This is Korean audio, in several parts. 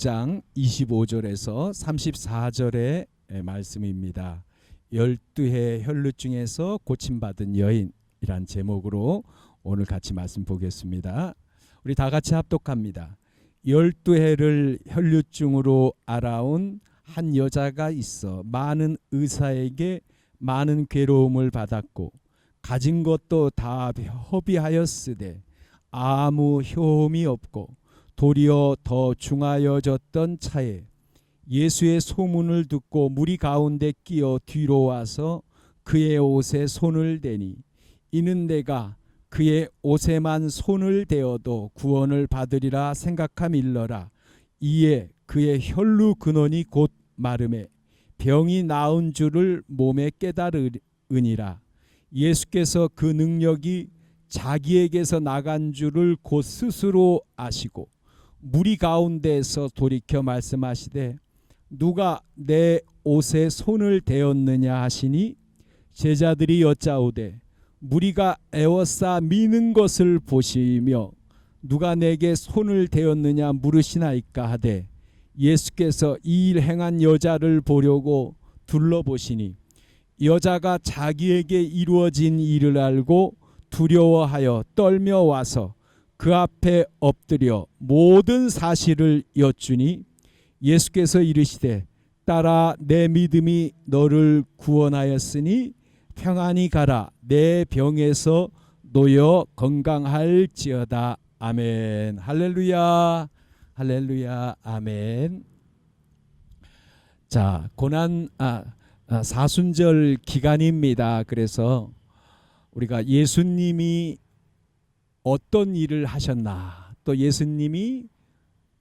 16장 25절에서 34절의 말씀입니다. 12해 혈루증에서 고침받은 여인이란 제목으로 오늘 같이 말씀 보겠습니다. 우리 다 같이 합독합니다. 12해를 혈루증으로 앓아온 한 여자가 있어 많은 의사에게 많은 괴로움을 받았고 가진 것도 다 허비하였으되 아무 효험이 없고 도리어 더 중하여졌던 차에 예수의 소문을 듣고 무리 가운데 끼어 뒤로 와서 그의 옷에 손을 대니 이는 내가 그의 옷에만 손을 대어도 구원을 받으리라 생각함일러라. 이에 그의 혈루 근원이 곧 마름에 병이 나은 줄을 몸에 깨달으니라. 예수께서 그 능력이 자기에게서 나간 줄을 곧 스스로 아시고 무리 가운데에서 돌이켜 말씀하시되 누가 내 옷에 손을 대었느냐 하시니 제자들이 여짜오되 무리가 애워싸 미는 것을 보시며 누가 내게 손을 대었느냐 물으시나이까 하되 예수께서 이 일 행한 여자를 보려고 둘러보시니 여자가 자기에게 이루어진 일을 알고 두려워하여 떨며 와서 그 앞에 엎드려 모든 사실을 여쭈니 예수께서 이르시되 딸아 내 믿음이 너를 구원하였으니 평안히 가라. 내 병에서 놓여 건강할지어다. 아멘. 할렐루야. 할렐루야. 아멘. 자, 고난 사순절 기간입니다. 그래서 우리가 예수님이 어떤 일을 하셨나, 또 예수님이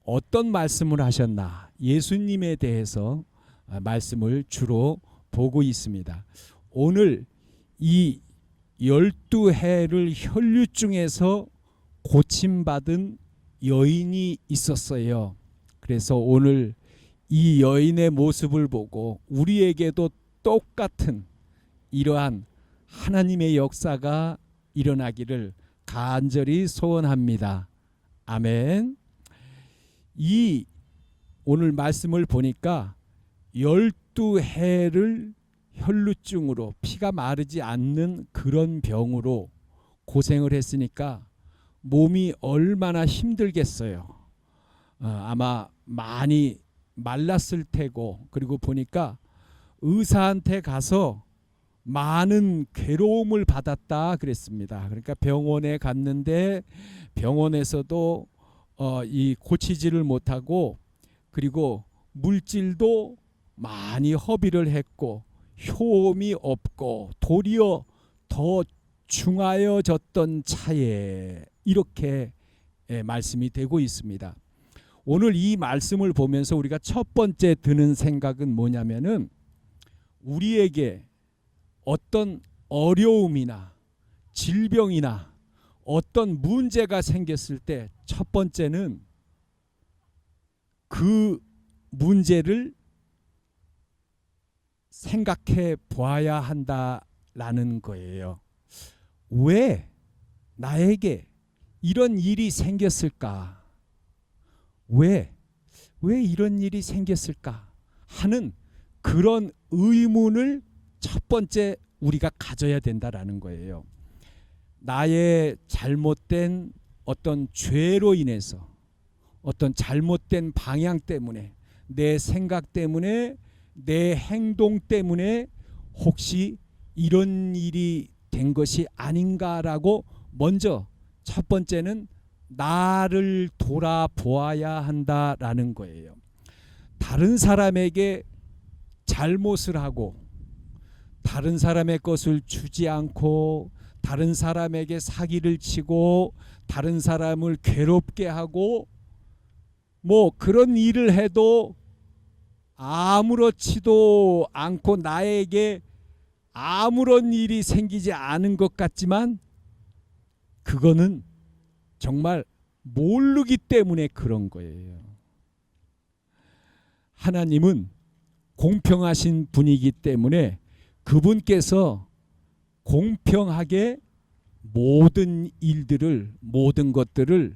어떤 말씀을 하셨나, 예수님에 대해서 말씀을 주로 보고 있습니다. 오늘 이 12해를 혈루증에서 고침받은 여인이 있었어요. 그래서 오늘 이 여인의 모습을 보고 우리에게도 똑같은 이러한 하나님의 역사가 일어나기를 간절히 소원합니다. 아멘. 이 오늘 말씀을 보니까 12해를 혈루증으로 피가 마르지 않는 그런 병으로 고생을 했으니까 몸이 얼마나 힘들겠어요. 아마 많이 말랐을 테고, 그리고 보니까 의사한테 가서 많은 괴로움을 받았다 그랬습니다. 그러니까 병원에 갔는데 병원에서도 이 고치지를 못하고, 그리고 물질도 많이 허비를 했고 효험이 없고 도리어 더 중하여졌던 차에 이렇게 말씀이 되고 있습니다. 오늘 이 말씀을 보면서 우리가 첫 번째 드는 생각은 뭐냐면은 우리에게 어떤 어려움이나 질병이나 어떤 문제가 생겼을 때 첫 번째는 그 문제를 생각해 보아야 한다라는 거예요. 왜 나에게 이런 일이 생겼을까? 왜 이런 일이 생겼을까? 하는 그런 의문을 첫 번째 우리가 가져야 된다라는 거예요. 나의 잘못된 어떤 죄로 인해서, 어떤 잘못된 방향 때문에, 내 생각 때문에, 내 행동 때문에 혹시 이런 일이 된 것이 아닌가라고 먼저 첫 번째는 나를 돌아보아야 한다라는 거예요. 다른 사람에게 잘못을 하고 다른 사람의 것을 주지 않고 다른 사람에게 사기를 치고 다른 사람을 괴롭게 하고 뭐 그런 일을 해도 아무렇지도 않고 나에게 아무런 일이 생기지 않은 것 같지만 그거는 정말 모르기 때문에 그런 거예요. 하나님은 공평하신 분이기 때문에 그분께서 공평하게 모든 일들을, 모든 것들을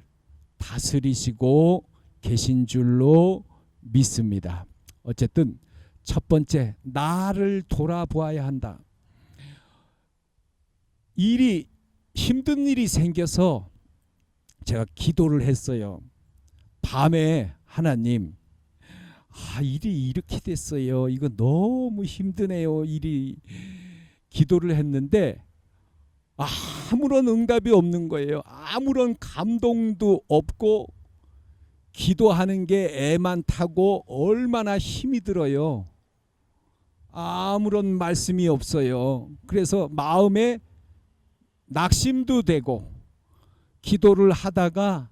다스리시고 계신 줄로 믿습니다. 어쨌든 첫 번째, 나를 돌아보아야 한다. 힘든 일이 생겨서 제가 기도를 했어요. 밤에 하나님, 일이 이렇게 됐어요. 이거 너무 힘드네요. 기도를 했는데 아무런 응답이 없는 거예요. 아무런 감동도 없고 기도하는 게 애만 타고 얼마나 힘이 들어요. 아무런 말씀이 없어요. 그래서 마음에 낙심도 되고 기도를 하다가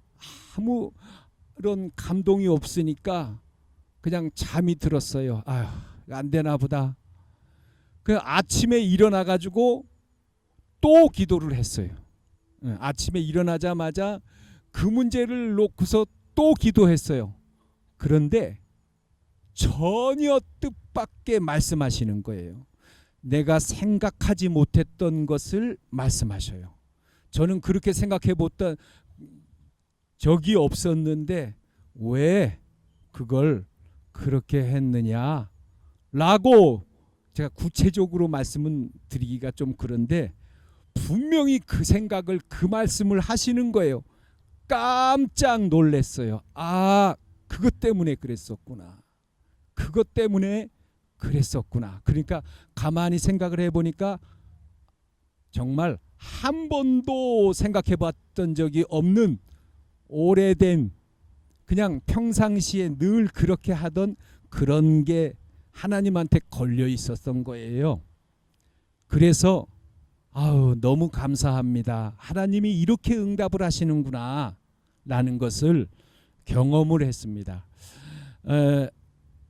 아무런 감동이 없으니까 그냥 잠이 들었어요. 안 되나 보다. 그 아침에 일어나 가지고 또 기도를 했어요. 아침에 일어나자마자 그 문제를 놓고서 또 기도했어요. 그런데 전혀 뜻밖의 말씀하시는 거예요. 내가 생각하지 못했던 것을 말씀하셔요. 저는 그렇게 생각해 봤던 적이 없었는데 왜 그걸 그렇게 했느냐 라고 제가 구체적으로 말씀은 드리기가 좀 그런데 분명히 그 생각을, 그 말씀을 하시는 거예요. 깜짝 놀랐어요. 그것 때문에 그랬었구나. 그것 때문에 그랬었구나. 그러니까 가만히 생각을 해보니까 정말 한 번도 생각해 봤던 적이 없는 오래된, 그냥 평상시에 늘 그렇게 하던 그런 게 하나님한테 걸려 있었던 거예요. 그래서 너무 감사합니다. 하나님이 이렇게 응답을 하시는구나 라는 것을 경험을 했습니다.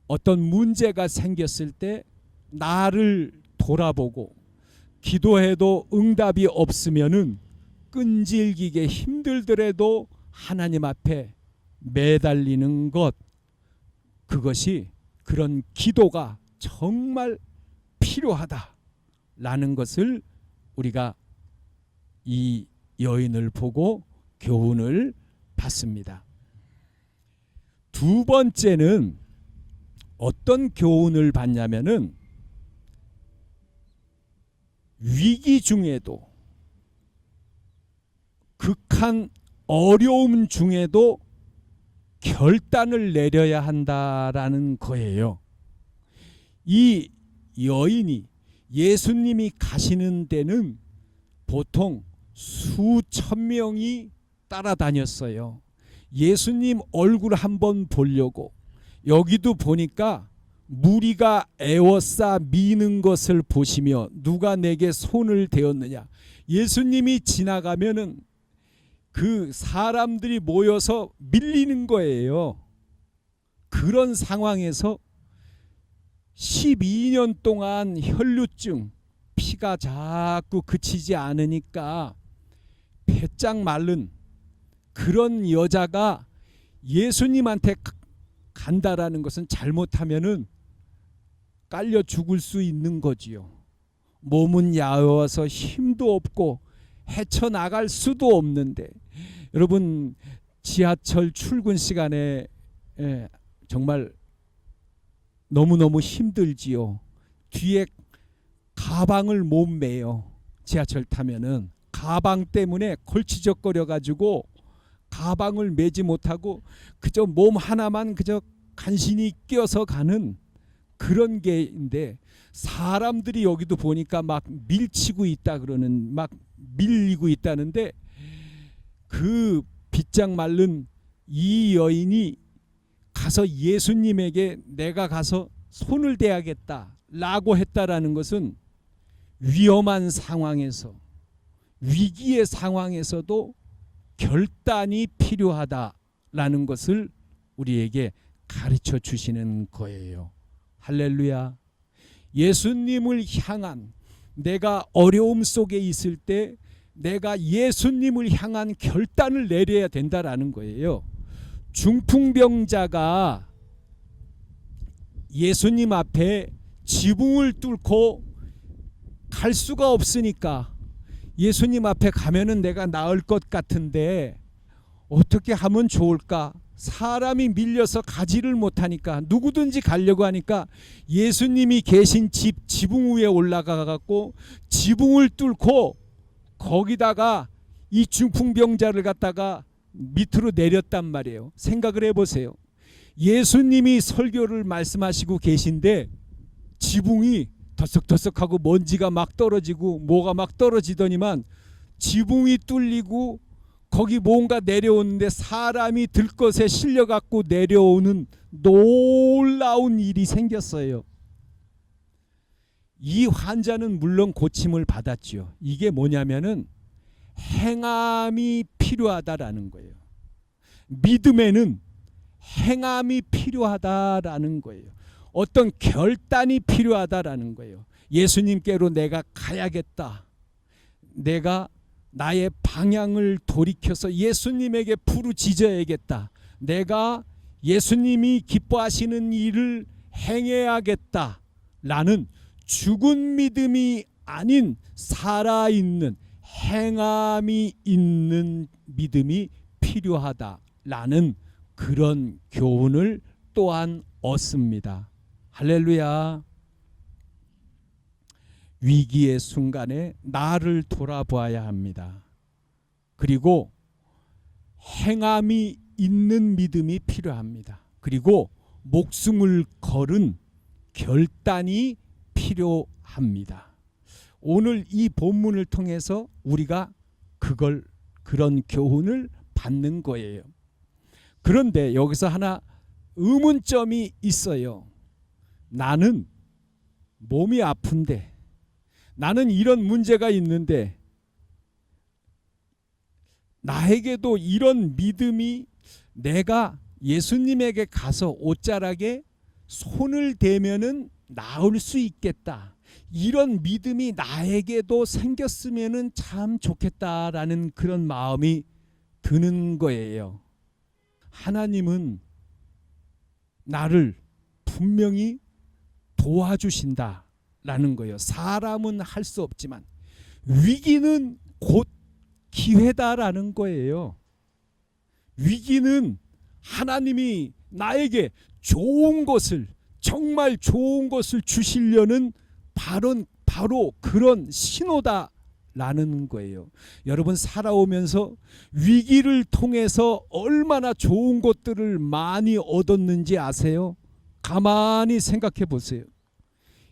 어떤 문제가 생겼을 때 나를 돌아보고 기도해도 응답이 없으면은 끈질기게 힘들더라도 하나님 앞에 매달리는 것, 그것이, 그런 기도가 정말 필요하다라는 것을 우리가 이 여인을 보고 교훈을 받습니다. 두 번째는 어떤 교훈을 받냐면은 위기 중에도, 극한 어려움 중에도 결단을 내려야 한다라는 거예요. 이 여인이 예수님이 가시는 데는 보통 수천 명이 따라다녔어요. 예수님 얼굴 한번 보려고. 여기도 보니까 무리가 애워싸 미는 것을 보시며 누가 내게 손을 대었느냐. 예수님이 지나가면은 그 사람들이 모여서 밀리는 거예요. 그런 상황에서 12년 동안 혈루증, 피가 자꾸 그치지 않으니까 배짱 마른 그런 여자가 예수님한테 간다라는 것은 잘못하면은 깔려 죽을 수 있는 거지요. 몸은 야여워서 힘도 없고 헤쳐나갈 수도 없는데, 여러분 지하철 출근 시간에 정말 너무너무 힘들지요. 뒤에 가방을 못 매요. 지하철 타면은 가방 때문에 걸치적거려 가지고 가방을 매지 못하고 그저 몸 하나만 그저 간신히 껴서 가는 그런 게인데, 사람들이 여기도 보니까 막 밀치고 있다 그러는, 막 밀리고 있다는데, 그 빗장 마른 이 여인이 가서 예수님에게 내가 가서 손을 대야겠다라고 했다라는 것은 위험한 상황에서, 위기의 상황에서도 결단이 필요하다라는 것을 우리에게 가르쳐 주시는 거예요. 할렐루야. 예수님을 향한, 내가 어려움 속에 있을 때 내가 예수님을 향한 결단을 내려야 된다라는 거예요. 중풍병자가 예수님 앞에 지붕을 뚫고 갈 수가 없으니까 예수님 앞에 가면은 내가 나을 것 같은데 어떻게 하면 좋을까 사람이 밀려서 가지를 못하니까 누구든지 가려고 하니까 예수님이 계신 지붕 위에 올라가 갖고 지붕을 뚫고 거기다가 이 중풍병자를 갖다가 밑으로 내렸단 말이에요. 생각을 해보세요. 예수님이 설교를 말씀하시고 계신데 지붕이 더석더석하고 먼지가 막 떨어지고 뭐가 막 떨어지더니만 지붕이 뚫리고 거기 뭔가 내려오는데 사람이 들것에 실려갖고 내려오는 놀라운 일이 생겼어요. 이 환자는 물론 고침을 받았죠. 이게 뭐냐면은 행함이 필요하다라는 거예요. 믿음에는 행함이 필요하다라는 거예요. 어떤 결단이 필요하다라는 거예요. 예수님께로 내가 가야겠다. 내가 나의 방향을 돌이켜서 예수님에게 부르짖어야겠다. 내가 예수님이 기뻐하시는 일을 행해야겠다. 라는 죽은 믿음이 아닌 살아있는 행함이 있는 믿음이 필요하다라는 그런 교훈을 또한 얻습니다. 할렐루야. 위기의 순간에 나를 돌아보아야 합니다. 그리고 행함이 있는 믿음이 필요합니다. 그리고 목숨을 걸은 결단이 필요합니다. 오늘 이 본문을 통해서 우리가 그런 교훈을 받는 거예요. 그런데 여기서 하나 의문점이 있어요. 나는 몸이 아픈데, 나는 이런 문제가 있는데 나에게도 이런 믿음이 내가 예수님에게 가서 옷자락에 손을 대면은 나을 수 있겠다. 이런 믿음이 나에게도 생겼으면은 참 좋겠다라는 그런 마음이 드는 거예요. 하나님은 나를 분명히 도와주신다라는 거예요. 사람은 할 수 없지만 위기는 곧 기회다라는 거예요. 위기는 하나님이 나에게 좋은 것을, 정말 좋은 것을 주시려는 바로 그런 신호다라는 거예요. 여러분 살아오면서 위기를 통해서 얼마나 좋은 것들을 많이 얻었는지 아세요? 가만히 생각해 보세요.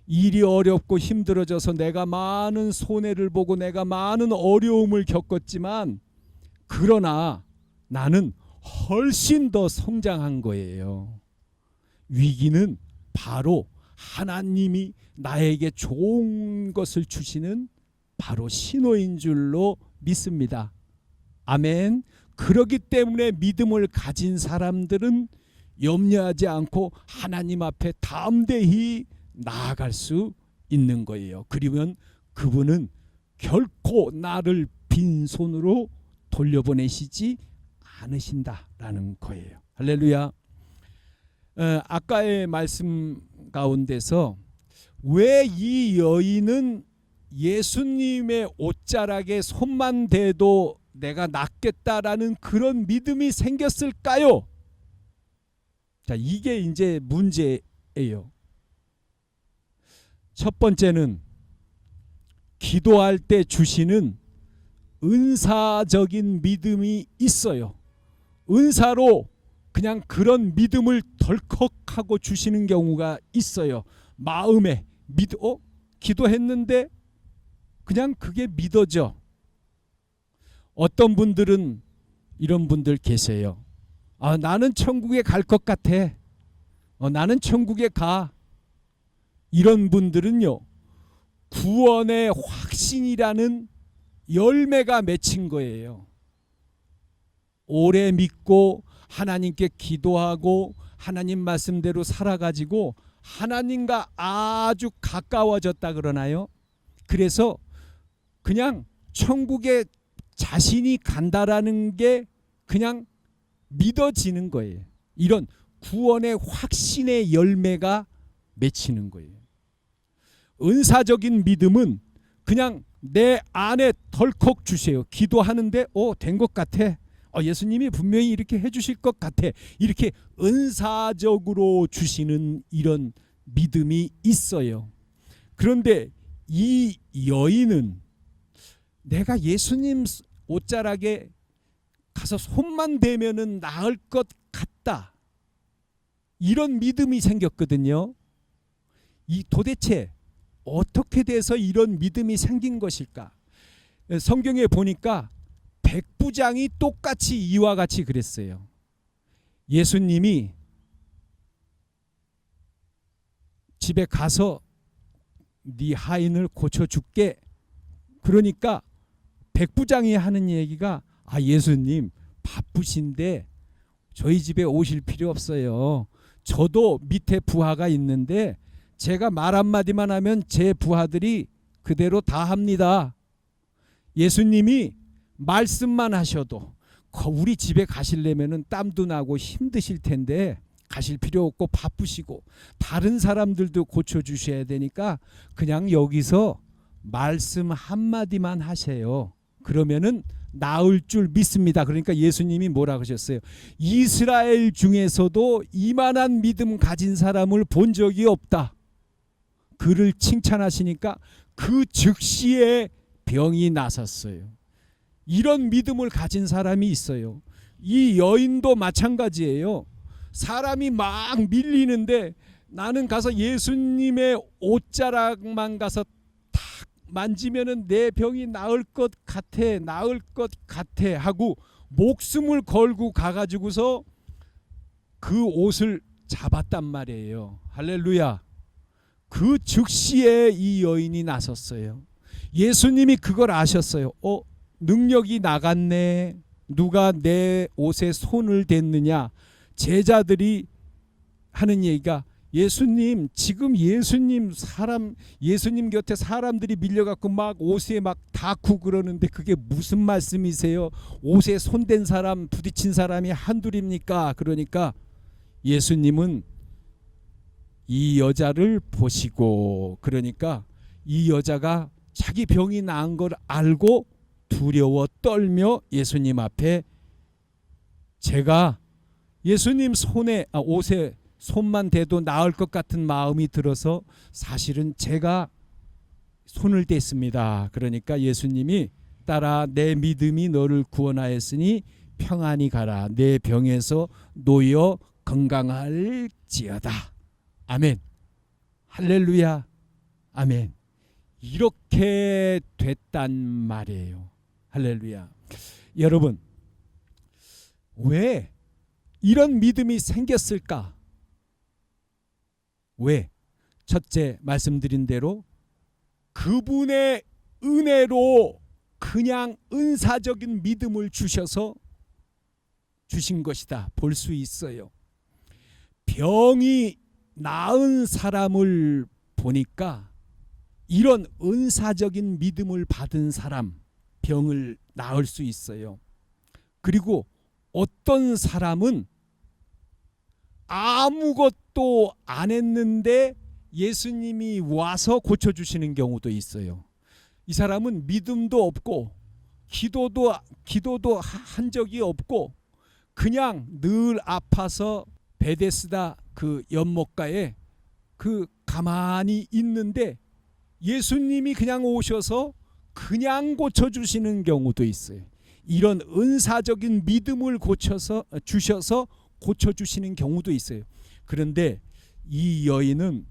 일이 어렵고 힘들어져서 내가 많은 손해를 보고 내가 많은 어려움을 겪었지만 그러나 나는 훨씬 더 성장한 거예요. 위기는 바로 하나님이 나에게 좋은 것을 주시는 바로 신호인 줄로 믿습니다. 아멘. 그렇기 때문에 믿음을 가진 사람들은 염려하지 않고 하나님 앞에 담대히 나아갈 수 있는 거예요. 그러면 그분은 결코 나를 빈손으로 돌려보내시지 않으신다라는 거예요. 할렐루야. 아까의 말씀 가운데서 왜 이 여인은 예수님의 옷자락에 손만 대도 내가 낫겠다라는 그런 믿음이 생겼을까요? 자, 이게 이제 문제예요. 첫 번째는 기도할 때 주시는 은사적인 믿음이 있어요. 은사로 그냥 그런 믿음을 덜컥하고 주시는 경우가 있어요. 마음에 기도했는데 그냥 그게 믿어져. 어떤 분들은 이런 분들 계세요. 나는 천국에 갈 것 같아. 나는 천국에 가. 이런 분들은요, 구원의 확신이라는 열매가 맺힌 거예요. 오래 믿고 하나님께 기도하고 하나님 말씀대로 살아가지고 하나님과 아주 가까워졌다 그러나요? 그래서 그냥 천국에 자신이 간다라는 게 그냥 믿어지는 거예요. 이런 구원의 확신의 열매가 맺히는 거예요. 은사적인 믿음은 그냥 내 안에 덜컥 주세요. 기도하는데 된 것 같아. 예수님이 분명히 이렇게 해주실 것 같아. 이렇게 은사적으로 주시는 이런 믿음이 있어요. 그런데 이 여인은 내가 예수님 옷자락에 가서 손만 대면은 나을 것 같다, 이런 믿음이 생겼거든요. 이 도대체 어떻게 돼서 이런 믿음이 생긴 것일까? 성경에 보니까 백부장이 똑같이 이와 같이 그랬어요. 예수님이 집에 가서 네 하인을 고쳐줄게. 그러니까 백부장이 하는 얘기가, 예수님 바쁘신데 저희 집에 오실 필요 없어요. 저도 밑에 부하가 있는데 제가 말 한마디만 하면 제 부하들이 그대로 다 합니다. 예수님이 말씀만 하셔도 우리 집에 가시려면 땀도 나고 힘드실 텐데 가실 필요 없고 바쁘시고 다른 사람들도 고쳐주셔야 되니까 그냥 여기서 말씀 한마디만 하세요. 그러면은 나을 줄 믿습니다. 그러니까 예수님이 뭐라 하셨어요? 이스라엘 중에서도 이만한 믿음 가진 사람을 본 적이 없다. 그를 칭찬하시니까 그 즉시에 병이 나섰어요. 이런 믿음을 가진 사람이 있어요. 이 여인도 마찬가지예요. 사람이 막 밀리는데 나는 가서 예수님의 옷자락만 가서 탁 만지면은 내 병이 나을 것 같아 하고 목숨을 걸고 가가지고서 그 옷을 잡았단 말이에요. 할렐루야. 그 즉시에 이 여인이 나섰어요. 예수님이 그걸 아셨어요. 능력이 나갔네. 누가 내 옷에 손을 댔느냐. 제자들이 하는 얘기가, 예수님 지금 예수님 곁에 사람들이 밀려갖고 막 옷에 막 닿고 그러는데 그게 무슨 말씀이세요? 옷에 손댄 사람, 부딪힌 사람이 한둘입니까? 그러니까 예수님은 이 여자를 보시고, 그러니까 이 여자가 자기 병이 나은 걸 알고 두려워 떨며 예수님 앞에, 제가 예수님 옷에 손만 대도 나을 것 같은 마음이 들어서 사실은 제가 손을 댔습니다. 그러니까 예수님이, 따라 내 믿음이 너를 구원하였으니 평안히 가라. 내 병에서 놓여 건강할지어다. 아멘. 할렐루야. 아멘. 이렇게 됐단 말이에요. 할렐루야. 여러분, 왜 이런 믿음이 생겼을까? 왜? 첫째, 말씀드린 대로 그분의 은혜로 그냥 은사적인 믿음을 주셔서 주신 것이다 볼 수 있어요. 병이 나은 사람을 보니까 이런 은사적인 믿음을 받은 사람, 병을 나을 수 있어요. 그리고 어떤 사람은 아무것도 안 했는데 예수님이 와서 고쳐주시는 경우도 있어요. 이 사람은 믿음도 없고 기도도 한 적이 없고 그냥 늘 아파서 베데스다 그 연못가에 가만히 있는데 예수님이 그냥 오셔서 그냥 고쳐주시는 경우도 있어요. 이런 은사적인 믿음을 주셔서 고쳐주시는 경우도 있어요. 그런데 이 여인은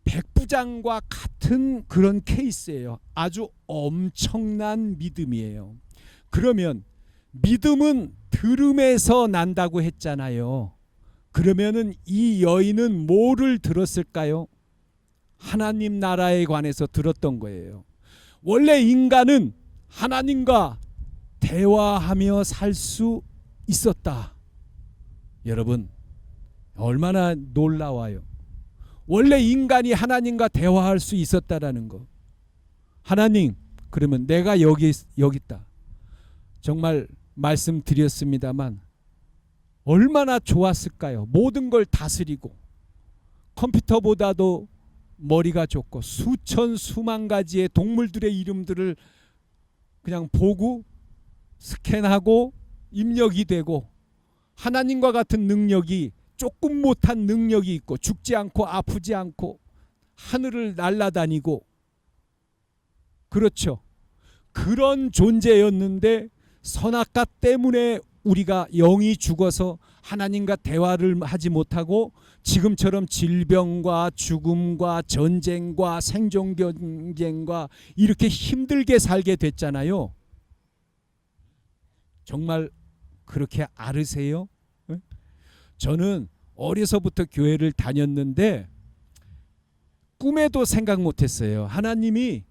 백부장과 같은 그런 케이스예요. 아주 엄청난 믿음이에요. 그러면 믿음은 들음에서 난다고 했잖아요. 그러면은 이 여인은 뭐를 들었을까요? 하나님 나라에 관해서 들었던 거예요. 원래 인간은 하나님과 대화하며 살 수 있었다. 여러분, 얼마나 놀라워요. 원래 인간이 하나님과 대화할 수 있었다라는 거. 하나님, 그러면 내가 여기 있다. 정말 말씀드렸습니다만 얼마나 좋았을까요? 모든 걸 다스리고 컴퓨터보다도 머리가 좋고 수천 수만 가지의 동물들의 이름들을 그냥 보고 스캔하고 입력이 되고 하나님과 같은 능력이 조금 못한 능력이 있고 죽지 않고 아프지 않고 하늘을 날아다니고 그렇죠. 그런 존재였는데 선악과 때문에 우리가 영이 죽어서 하나님과 대화를 하지 못하고 지금처럼 질병과 죽음과 전쟁과 생존 경쟁과 이렇게 힘들게 살게 됐잖아요. 정말 그렇게 앓으세요? 저는 어려서부터 교회를 다녔는데 꿈에도 생각 못했어요. 하나님이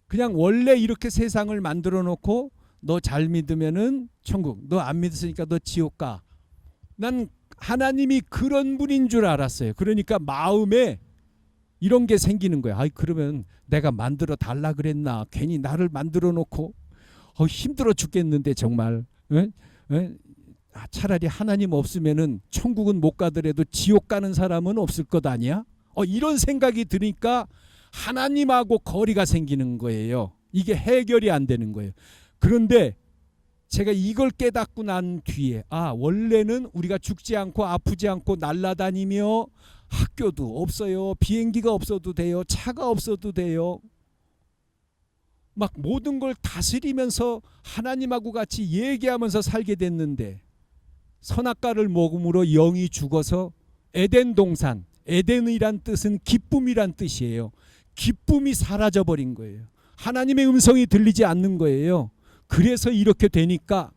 그냥 원래 이렇게 세상을 만들어 놓고 너 잘 믿으면은 천국, 너 안 믿으니까 너 지옥 가. 난 하나님이 그런 분인 줄 알았어요. 그러니까 마음에 이런 게 생기는 거야. 아이 그러면 내가 만들어 달라 그랬나? 괜히 나를 만들어 놓고 힘들어 죽겠는데 정말. 차라리 하나님 없으면은 천국은 못 가더라도 지옥 가는 사람은 없을 것 아니야? 이런 생각이 드니까 하나님하고 거리가 생기는 거예요. 이게 해결이 안 되는 거예요. 그런데 제가 이걸 깨닫고 난 뒤에 원래는 우리가 죽지 않고 아프지 않고 날아다니며 학교도 없어요. 비행기가 없어도 돼요. 차가 없어도 돼요. 막 모든 걸 다스리면서 하나님하고 같이 얘기하면서 살게 됐는데 선악과를 먹음으로 영이 죽어서 에덴 동산, 에덴이란 뜻은 기쁨이란 뜻이에요. 기쁨이 사라져버린 거예요. 하나님의 음성이 들리지 않는 거예요. 그래서 이렇게 되니까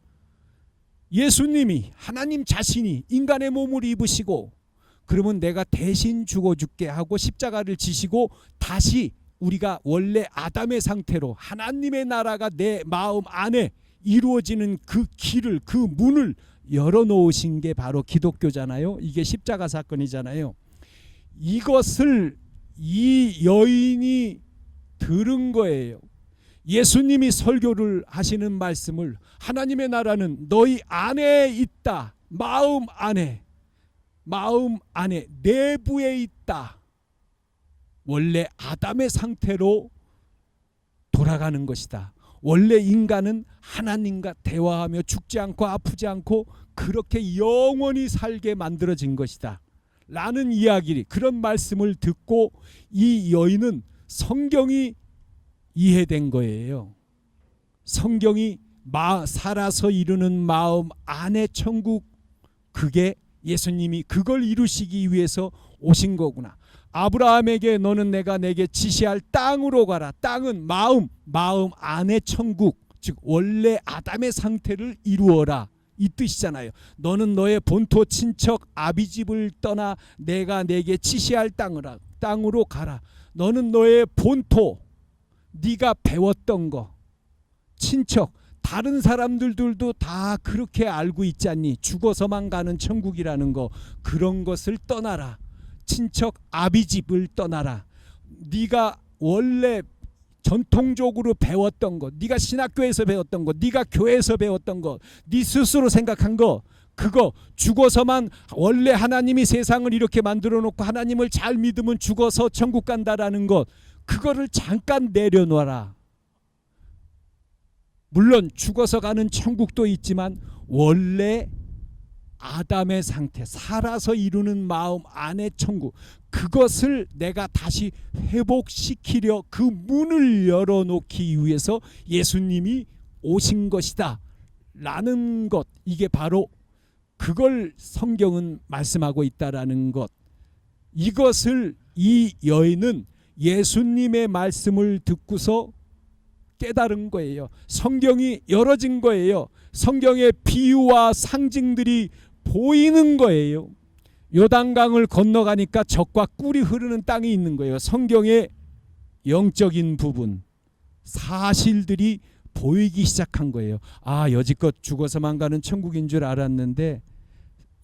예수님이 하나님 자신이 인간의 몸을 입으시고 그러면 내가 대신 죽어줄게 하고 십자가를 지시고 다시 우리가 원래 아담의 상태로 하나님의 나라가 내 마음 안에 이루어지는 그 길을 그 문을 열어놓으신 게 바로 기독교잖아요. 이게 십자가 사건이잖아요. 이것을 이 여인이 들은 거예요. 예수님이 설교를 하시는 말씀을 하나님의 나라는 너희 안에 있다. 마음 안에 내부에 있다. 원래 아담의 상태로 돌아가는 것이다. 원래 인간은 하나님과 대화하며 죽지 않고 아프지 않고 그렇게 영원히 살게 만들어진 것이다. 라는 이야기, 그런 말씀을 듣고 이 여인은 성경이 이해된 거예요. 성경이 살아서 이루는 마음 안의 천국, 그게 예수님이 그걸 이루시기 위해서 오신 거구나. 아브라함에게 너는 내게 지시할 땅으로 가라. 땅은 마음 안의 천국, 즉 원래 아담의 상태를 이루어라. 이 뜻이잖아요. 너는 너의 본토 친척 아비집을 떠나 내가 내게 지시할 땅으로 가라. 너는 너의 본토, 네가 배웠던 거, 친척, 다른 사람들도 다 그렇게 알고 있지 않니? 죽어서만 가는 천국이라는 거, 그런 것을 떠나라. 친척 아비집을 떠나라. 네가 원래 전통적으로 배웠던 것, 네가 신학교에서 배웠던 것, 네가 교회에서 배웠던 것, 네 스스로 생각한 거, 그거 죽어서만 원래 하나님이 세상을 이렇게 만들어 놓고 하나님을 잘 믿으면 죽어서 천국 간다라는 것, 그거를 잠깐 내려놓아라. 물론 죽어서 가는 천국도 있지만 원래 아담의 상태, 살아서 이루는 마음 안의 천국, 그것을 내가 다시 회복시키려 그 문을 열어놓기 위해서 예수님이 오신 것이다 라는 것, 이게 바로 그걸 성경은 말씀하고 있다라는 것. 이것을 이 여인은 예수님의 말씀을 듣고서 깨달은 거예요. 성경이 열어진 거예요. 성경의 비유와 상징들이 보이는 거예요. 요단강을 건너가니까 젖과 꿀이 흐르는 땅이 있는 거예요. 성경의 영적인 부분, 사실들이 보이기 시작한 거예요. 여지껏 죽어서만 가는 천국인 줄 알았는데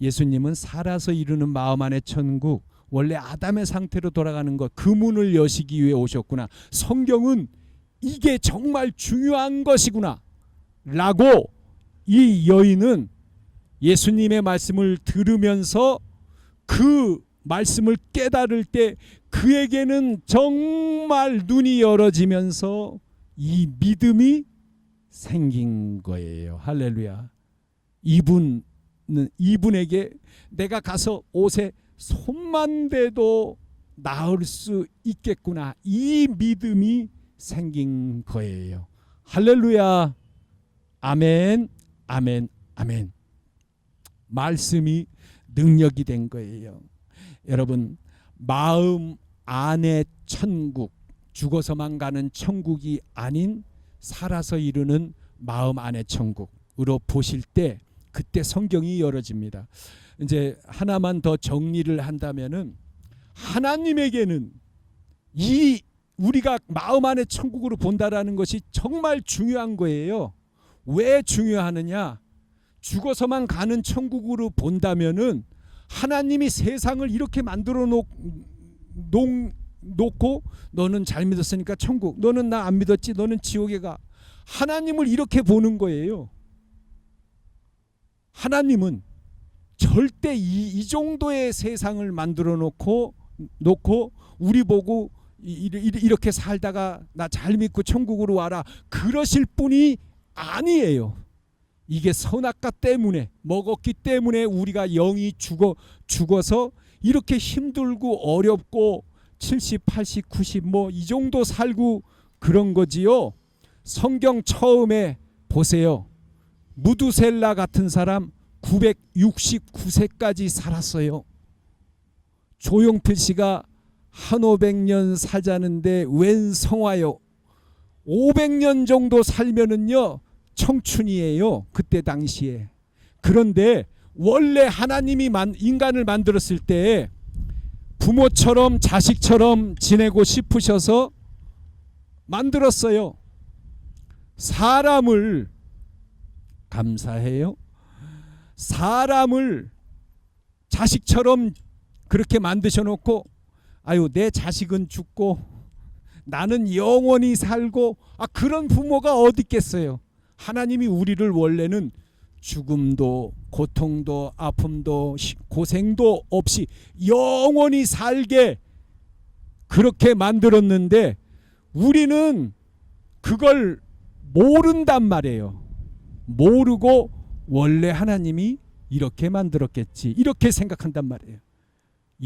예수님은 살아서 이루는 마음 안의 천국, 원래 아담의 상태로 돌아가는 것, 그 문을 여시기 위해 오셨구나. 성경은 이게 정말 중요한 것이구나 라고 이 여인은 예수님의 말씀을 들으면서 그 말씀을 깨달을 때 그에게는 정말 눈이 열어지면서 이 믿음이 생긴 거예요. 할렐루야. 이분에게 내가 가서 옷에 손만 대도 나을 수 있겠구나, 이 믿음이 생긴 거예요. 할렐루야. 아멘, 아멘, 아멘. 말씀이 능력이 된 거예요. 여러분, 마음 안의 천국, 죽어서만 가는 천국이 아닌 살아서 이루는 마음 안의 천국으로 보실 때 그때 성경이 열어집니다. 이제 하나만 더 정리를 한다면은, 하나님에게는 이 우리가 마음 안의 천국으로 본다라는 것이 정말 중요한 거예요. 왜 중요하느냐? 죽어서만 가는 천국으로 본다면은 하나님이 세상을 이렇게 만들어 놓고 너는 잘 믿었으니까 천국, 너는 나 안 믿었지, 너는 지옥에 가. 하나님을 이렇게 보는 거예요. 하나님은 절대 이 정도의 세상을 만들어 놓고 우리 보고 이렇게 살다가 나 잘 믿고 천국으로 와라, 그러실 분이 아니에요. 이게 선악과 때문에, 먹었기 때문에 우리가 영이 죽어서 이렇게 힘들고 어렵고 70, 80, 90 뭐 이 정도 살고 그런 거지요. 성경 처음에 보세요. 무두셀라 같은 사람 969세까지 살았어요. 조용필 씨가 1500년 살자는데 웬 성화요. 500년 정도 살면은요 청춘이에요, 그때 당시에. 그런데 원래 하나님이 인간을 만들었을 때 부모처럼 자식처럼 지내고 싶으셔서 만들었어요. 사람을, 감사해요, 사람을 자식처럼 그렇게 만드셔놓고, 아유 내 자식은 죽고 나는 영원히 살고, 그런 부모가 어디 있겠어요. 하나님이 우리를 원래는 죽음도 고통도 아픔도 고생도 없이 영원히 살게 그렇게 만들었는데 우리는 그걸 모른단 말이에요. 모르고 원래 하나님이 이렇게 만들었겠지, 이렇게 생각한단 말이에요.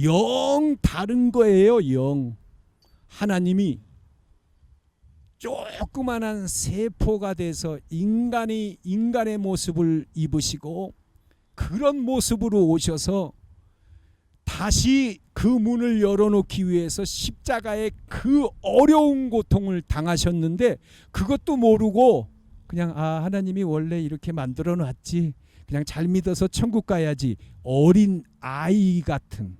영 다른 거예요. 영. 하나님이 조그만한 세포가 돼서 인간의 모습을 입으시고 그런 모습으로 오셔서 다시 그 문을 열어놓기 위해서 십자가의 그 어려운 고통을 당하셨는데 그것도 모르고 그냥 하나님이 원래 이렇게 만들어 놨지, 그냥 잘 믿어서 천국 가야지, 어린 아이 같은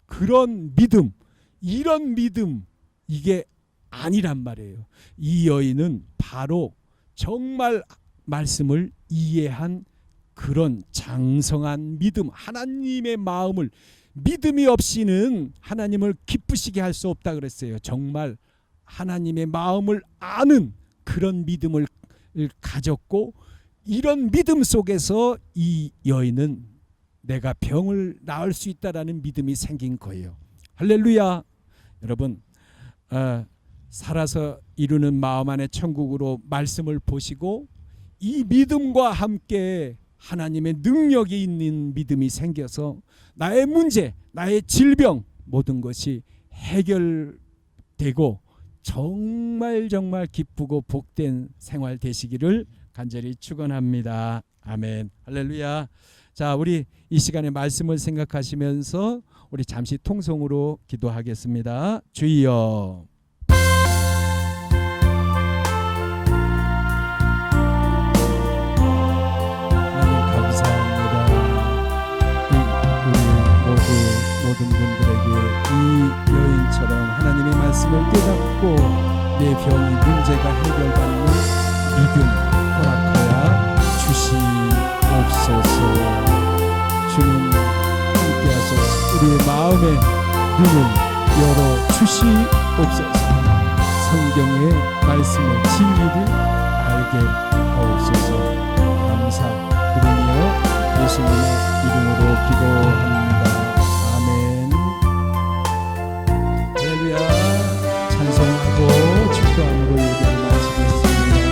그런 믿음, 이런 믿음, 이게 아니란 말이에요. 이 여인은 바로 정말 말씀을 이해한 그런 장성한 믿음, 하나님의 마음을, 믿음이 없이는 하나님을 기쁘시게 할 수 없다 그랬어요. 정말 하나님의 마음을 아는 그런 믿음을 가졌고, 이런 믿음 속에서 이 여인은 내가 병을 나을 수 있다라는 믿음이 생긴 거예요. 할렐루야. 여러분, 살아서 이루는 마음 안의 천국으로 말씀을 보시고 이 믿음과 함께 하나님의 능력이 있는 믿음이 생겨서 나의 문제, 나의 질병 모든 것이 해결되고 정말 기쁘고 복된 생활 되시기를 간절히 축원합니다. 아멘. 할렐루야. 자, 우리 이 시간에 말씀을 생각하시면서 우리 잠시 통성으로 기도하겠습니다. 주여. 모든 분들에게 이 여인처럼 하나님의 말씀을 깨닫고 내 병이 문제가 해결받는 믿음 허락하여 주시옵소서. 주님 함께하소서. 우리의 마음의 눈을 열어 주시옵소서. 성경의 말씀의 진리를 알게 하옵소서. 감사드리며 예수님의 이름으로 기도합니다. 찬송하고 축도함으로 예배를 마치겠습니다.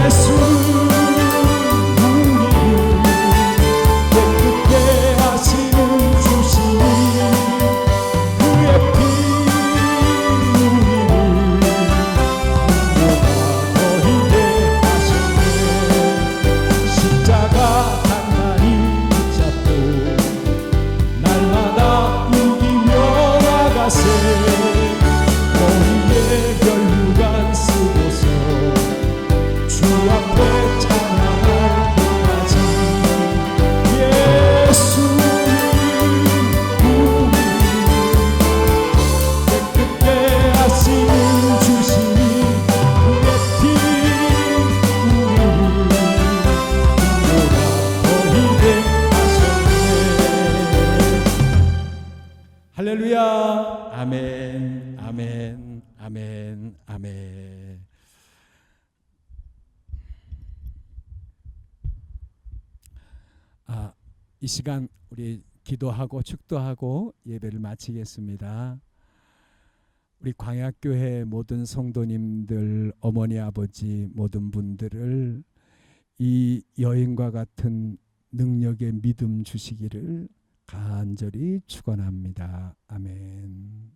예수 우리를 깨끗게 하시는 주시니 그의 피 우리를 눈보다 너희게 하셨네. 십자가 단단히 붙잡고 날마다 이기며 나가세. 너희의 혈류관 쓰고서 주 앞에 찬양할 때까지 예수님 우리를 깨끗게 하시는 주시니 그의 피 우리를 눈보다 더히게 하셨네. 할렐루야. 아멘 아멘 아멘 아멘. 이 시간 우리 기도하고 축도하고 예배를 마치겠습니다. 우리 광약교회 모든 성도님들, 어머니 아버지 모든 분들을 이 여인과 같은 능력의 믿음 주시기를 간절히 축원합니다. 아멘.